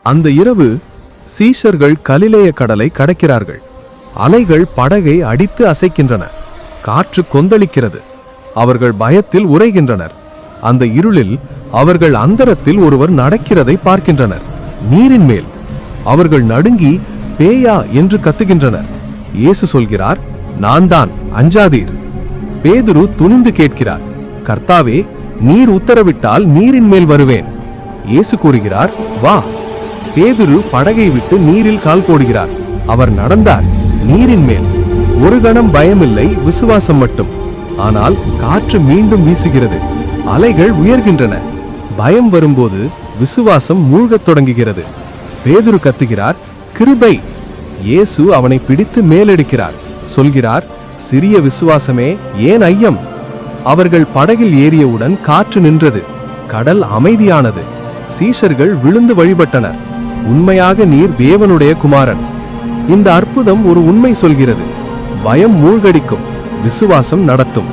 அந்த இரவு சீஷர்கள் கலிலேய கடலை கடக்கிறார்கள். அலைகள் படகை அடித்து அசைக்கின்றன. காற்று கொந்தளிக்கிறது. அவர்கள் பயத்தில் உறைகின்றனர். அந்த இருளில் அவர்கள் அந்தரத்தில் ஒருவர் நடக்கிறதை பார்க்கின்றனர், நீரின் மேல். அவர்கள் நடுங்கி பேயா என்று கத்துகின்றனர். இயேசு சொல்கிறார், நான் தான், அஞ்சாதீர். பேதுரு துணிந்து கேட்கிறார், கர்த்தாவே, நீர் உத்தரவிட்டால் நீரின் மேல் வருவேன். இயேசு கூறுகிறார், வா. பேதுரு படகை விட்டு நீரில் கால் போடுகிறார். அவர் நடந்தார் நீரின் மேல். ஒரு கணம் பயமில்லை, விசுவாசம் மட்டும். ஆனால் காற்று மீண்டும் வீசுகிறது. அலைகள் உயர்கின்றன. பயம் வரும்போது விசுவாசம் மூழ்கத் தொடங்குகிறது. பேதுரு கத்துகிறார், கிருபை. இயேசு அவனை பிடித்து மேலெடுக்கிறார். சொல்கிறார், சிறிய விசுவாசமே, ஏன் ஐயம்? அவர்கள் படகில் ஏறியவுடன் காற்று நின்றது. கடல் அமைதியானது. சீஷர்கள் விழுந்து வழிபட்டனர். உண்மையாக நீர் தேவனுடைய குமாரன். இந்த அற்புதம் ஒரு உண்மை சொல்கிறது, பயம் மூழ்கடிக்கும், விசுவாசம் நடத்தும்.